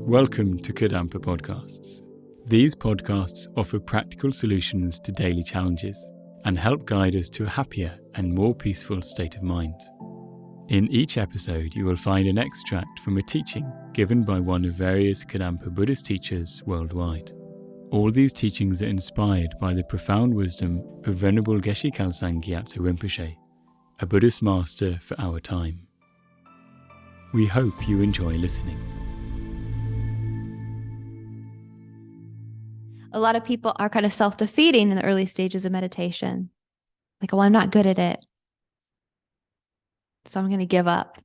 Welcome to Kadampa podcasts. These podcasts offer practical solutions to daily challenges and help guide us to a happier and more peaceful state of mind. In each episode, you will find an extract from a teaching given by one of various Kadampa Buddhist teachers worldwide. All these teachings are inspired by the profound wisdom of Venerable Geshe Khalsang Gyatso Rinpoche, a Buddhist master for our time. We hope you enjoy listening. A lot of people are kind of self-defeating in the early stages of meditation. Like, well, I'm not good at it, so I'm going to give up.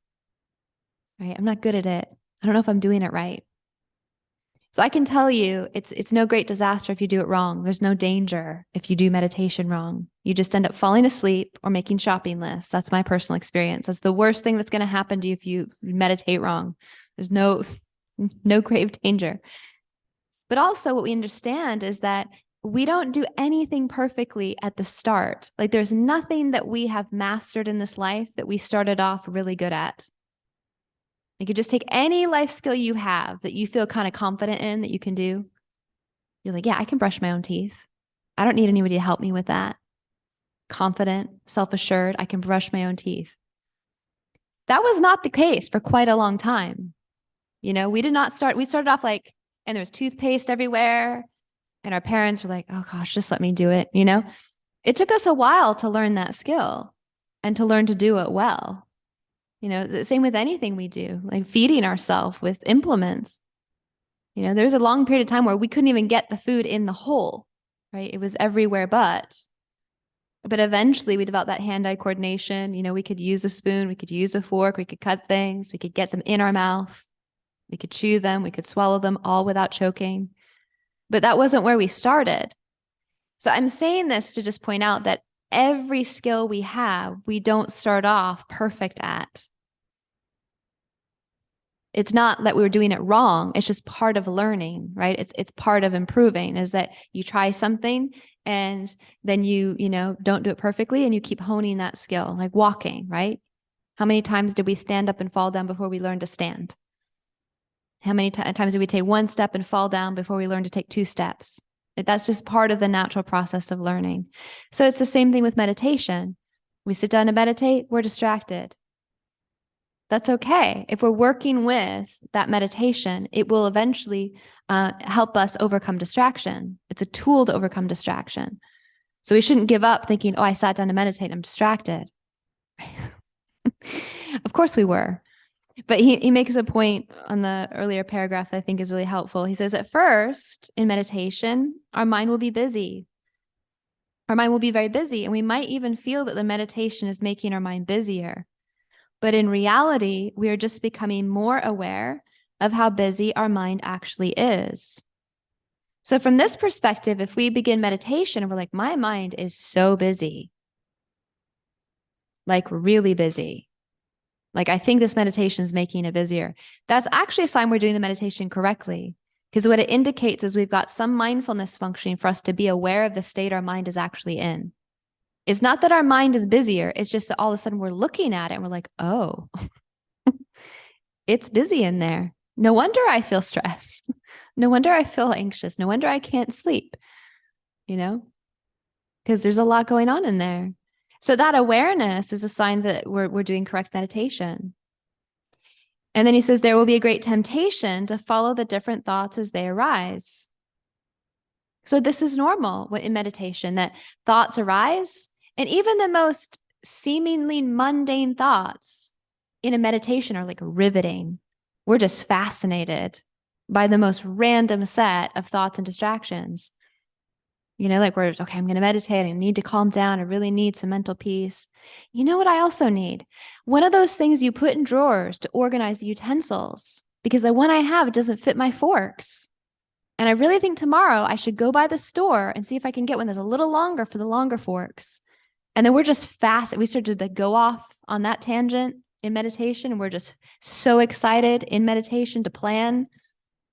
Right? I'm not good at it. I don't know if I'm doing it right. So I can tell you, it's no great disaster if you do it wrong. There's no danger if you do meditation wrong. You just end up falling asleep or making shopping lists. That's my personal experience. That's the worst thing that's going to happen to you if you meditate wrong. There's no grave danger. But also what we understand is that we don't do anything perfectly at the start. Like, there's nothing that we have mastered in this life that we started off really good at. You could just take any life skill you have that you feel kind of confident in that you can do. You're like, yeah, I can brush my own teeth. I don't need anybody to help me with that. Confident, self-assured, I can brush my own teeth. That was not the case for quite a long time. We started off like, and there was toothpaste everywhere. And our parents were like, oh gosh, just let me do it. It took us a while to learn that skill and to learn to do it well. The same with anything we do, like feeding ourselves with implements. There's a long period of time where we couldn't even get the food in the hole, right? It was everywhere but eventually we developed that hand-eye coordination. We could use a spoon, we could use a fork, we could cut things, we could get them in our mouth. We could chew them, we could swallow them all without choking. But that wasn't where we started. So I'm saying this to just point out that every skill we have, we don't start off perfect at. It's not that we were doing it wrong. It's just part of learning, right? It's part of improving, is that you try something and then you don't do it perfectly and you keep honing that skill, like walking, right? How many times did we stand up and fall down before we learned to stand? How many times did we take one step and fall down before we learn to take two steps? That's just part of the natural process of learning. So it's the same thing with meditation. We sit down to meditate, we're distracted. That's okay. If we're working with that meditation, it will eventually help us overcome distraction. It's a tool to overcome distraction. So we shouldn't give up thinking, oh, I sat down to meditate, I'm distracted. Of course we were. But he makes a point on the earlier paragraph that I think is really helpful. He says, at first, in meditation, our mind will be busy. Our mind will be very busy, and we might even feel that the meditation is making our mind busier. But in reality, we are just becoming more aware of how busy our mind actually is. So from this perspective, if we begin meditation and we're like, my mind is so busy, like really busy, like, I think this meditation is making it busier, that's actually a sign we're doing the meditation correctly. Because what it indicates is we've got some mindfulness functioning for us to be aware of the state our mind is actually in. It's not that our mind is busier. It's just that all of a sudden we're looking at it and we're like, oh, it's busy in there. No wonder I feel stressed. No wonder I feel anxious. No wonder I can't sleep, because there's a lot going on in there. So that awareness is a sign that we're doing correct meditation. And then he says, there will be a great temptation to follow the different thoughts as they arise. So this is normal in meditation, that thoughts arise. And even the most seemingly mundane thoughts in a meditation are like riveting. We're just fascinated by the most random set of thoughts and distractions. Like we're, okay, I'm going to meditate. I need to calm down. I really need some mental peace. You know what I also need? One of those things you put in drawers to organize the utensils, because the one I have, it doesn't fit my forks. And I really think tomorrow I should go by the store and see if I can get one that's a little longer for the longer forks. And then we're just fast. We started to go off on that tangent in meditation. And we're just so excited in meditation to plan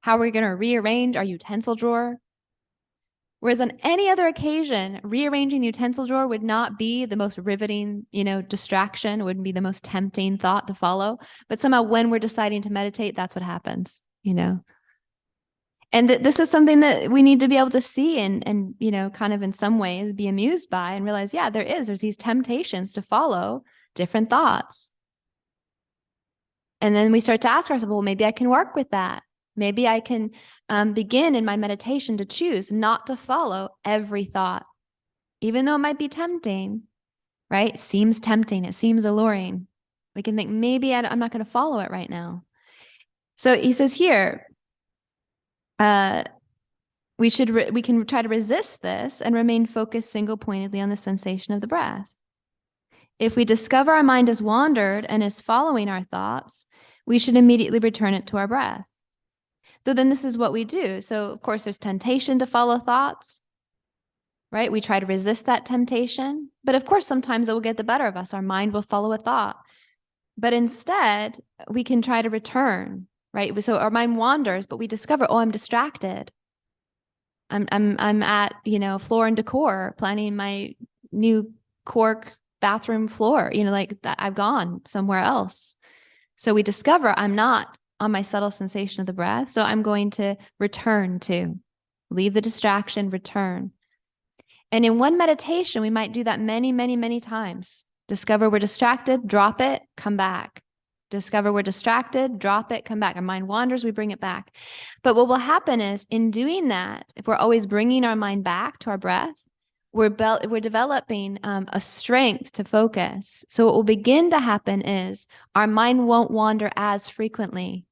how we're going to rearrange our utensil drawer. Whereas on any other occasion, rearranging the utensil drawer would not be the most riveting, distraction. It wouldn't be the most tempting thought to follow. But somehow when we're deciding to meditate, that's what happens, And this is something that we need to be able to see and, you know, kind of in some ways be amused by and realize, yeah, there's these temptations to follow different thoughts. And then we start to ask ourselves, well, maybe I can work with that. Maybe I can begin in my meditation to choose not to follow every thought, even though it might be tempting, right? It seems tempting. It seems alluring. We can think, maybe I'm not going to follow it right now. So he says here, we can try to resist this and remain focused single-pointedly on the sensation of the breath. If we discover our mind has wandered and is following our thoughts, we should immediately return it to our breath. So then this is what we do. So of course there's temptation to follow thoughts, right? We try to resist that temptation, but of course sometimes it will get the better of us. Our mind will follow a thought, but instead we can try to return, right? So our mind wanders, but we discover, oh, I'm distracted. I'm at, you know, Floor and Decor planning my new cork bathroom floor, you know, like that I've gone somewhere else. So we discover I'm not on my subtle sensation of the breath. So I'm going to return to, leave the distraction, return. And in one meditation, we might do that many, many, many times. Discover we're distracted, drop it, come back. Discover we're distracted, drop it, come back. Our mind wanders, we bring it back. But what will happen is in doing that, if we're always bringing our mind back to our breath, we're developing a strength to focus. So what will begin to happen is our mind won't wander as frequently.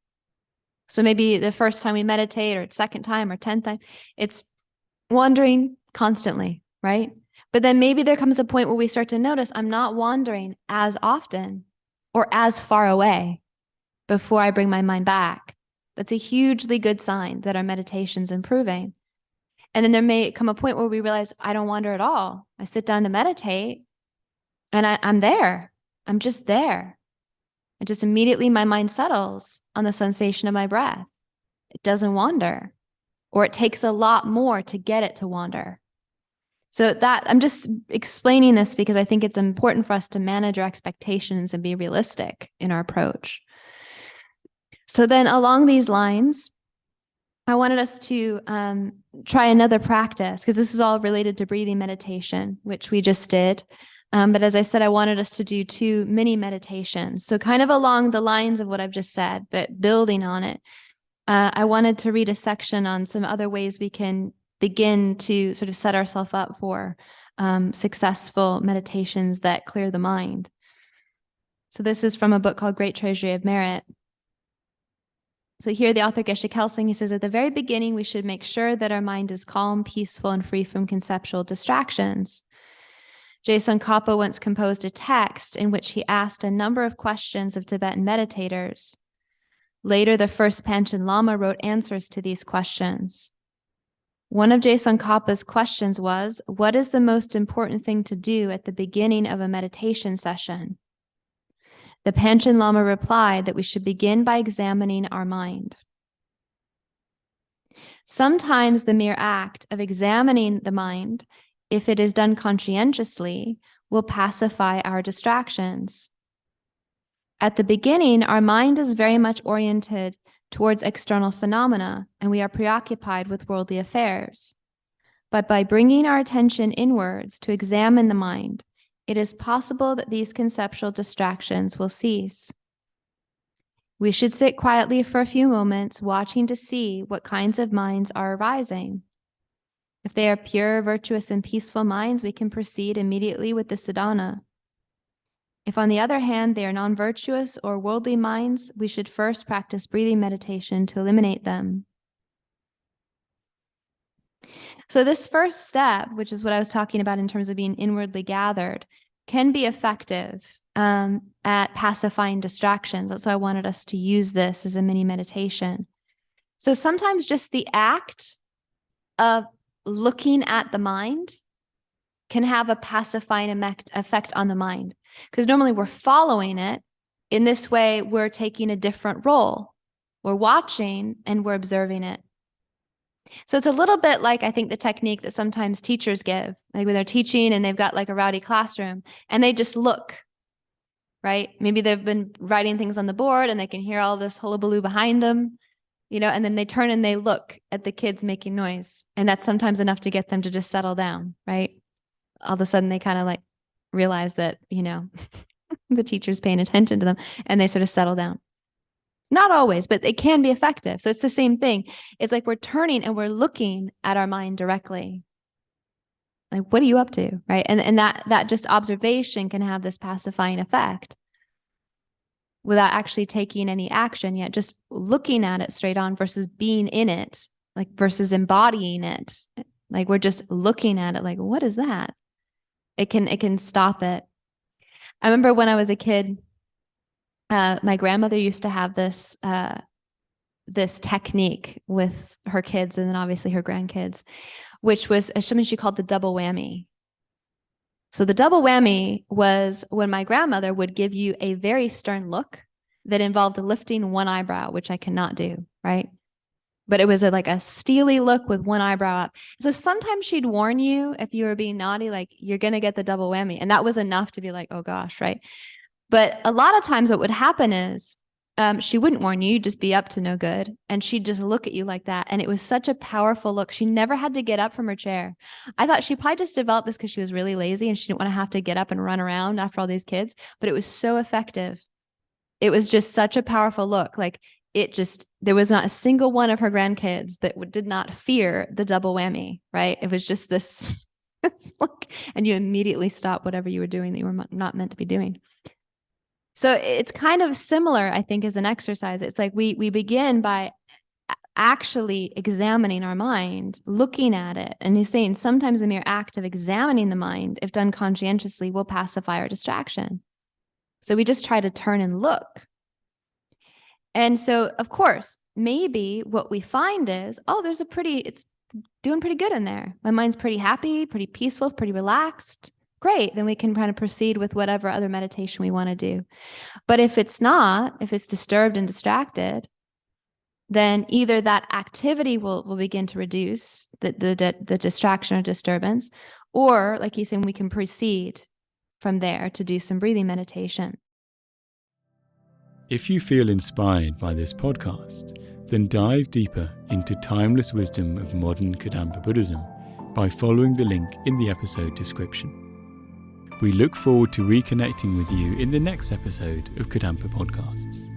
So maybe the first time we meditate or second time or 10th time, it's wandering constantly, right? But then maybe there comes a point where we start to notice I'm not wandering as often or as far away before I bring my mind back. That's a hugely good sign that our meditation's improving. And then there may come a point where we realize I don't wander at all. I sit down to meditate and I'm there. I'm just there. And just immediately my mind settles on the sensation of my breath. It doesn't wander, or it takes a lot more to get it to wander. So that I'm just explaining this because I think it's important for us to manage our expectations and be realistic in our approach. So then along these lines, I wanted us to try another practice because this is all related to breathing meditation, which we just did. But as I said, I wanted us to do 2 mini meditations. So kind of along the lines of what I've just said, but building on it. I wanted to read a section on some other ways we can begin to sort of set ourselves up for successful meditations that clear the mind. So this is from a book called Great Treasury of Merit. So here the author Geshe Kelsing, he says, at the very beginning, we should make sure that our mind is calm, peaceful, and free from conceptual distractions. Jason Kappa once composed a text in which he asked a number of questions of Tibetan meditators. Later, the first Panchen Lama wrote answers to these questions. One of Jason Kappa's questions was, what is the most important thing to do at the beginning of a meditation session? The Panchen Lama replied that we should begin by examining our mind. Sometimes the mere act of examining the mind, if it is done conscientiously, will pacify our distractions. At the beginning, our mind is very much oriented towards external phenomena, and we are preoccupied with worldly affairs. But by bringing our attention inwards to examine the mind, it is possible that these conceptual distractions will cease. We should sit quietly for a few moments, watching to see what kinds of minds are arising. If they are pure, virtuous, and peaceful minds, we can proceed immediately with the sadhana. If, on the other hand, they are non-virtuous or worldly minds, we should first practice breathing meditation to eliminate them. So this first step, which is what I was talking about in terms of being inwardly gathered, can be effective at pacifying distractions. That's why I wanted us to use this as a mini meditation. So sometimes just the act of looking at the mind can have a pacifying effect on the mind. Because normally we're following it. In this way, we're taking a different role. We're watching and we're observing it. So it's a little bit like, I think, the technique that sometimes teachers give, like when they're teaching and they've got like a rowdy classroom and they just look, right? Maybe they've been writing things on the board and they can hear all this hullabaloo behind them. and then they turn and they look at the kids making noise. And that's sometimes enough to get them to just settle down, right? All of a sudden they kind of like realize that, the teacher's paying attention to them, and they sort of settle down. Not always, but it can be effective. So it's the same thing. It's like we're turning and we're looking at our mind directly. Like, what are you up to? Right. And that just observation can have this pacifying effect without actually taking any action yet, just looking at it straight on versus being in it, like versus embodying it. Like we're just looking at it like, what is that? It can stop it. I remember when I was a kid, my grandmother used to have this technique with her kids and then obviously her grandkids, which was something she called the double whammy. So the double whammy was when my grandmother would give you a very stern look that involved lifting one eyebrow, which I cannot do, right? But it was like a steely look with one eyebrow up. So sometimes she'd warn you if you were being naughty, like you're going to get the double whammy. And that was enough to be like, oh gosh, right? But a lot of times what would happen is she wouldn't warn you, you'd just be up to no good. And she'd just look at you like that. And it was such a powerful look. She never had to get up from her chair. I thought she probably just developed this because she was really lazy and she didn't want to have to get up and run around after all these kids. But it was so effective. It was just such a powerful look. Like there was not a single one of her grandkids that did not fear the double whammy, right? It was just this look, and you immediately stop whatever you were doing that you were not meant to be doing. So it's kind of similar, I think, as an exercise. It's like we begin by actually examining our mind, looking at it. And he's saying sometimes the mere act of examining the mind, if done conscientiously, will pacify our distraction. So we just try to turn and look. And so, of course, maybe what we find is, it's doing pretty good in there. My mind's pretty happy, pretty peaceful, pretty relaxed. Great. Then we can kind of proceed with whatever other meditation we want to do. But if it's disturbed and distracted, then either that activity will begin to reduce the distraction or disturbance, or like he's saying, we can proceed from there to do some breathing meditation. If you feel inspired by this podcast, then dive deeper into timeless wisdom of modern Kadampa Buddhism by following the link in the episode description. We look forward to reconnecting with you in the next episode of Kadampa Podcasts.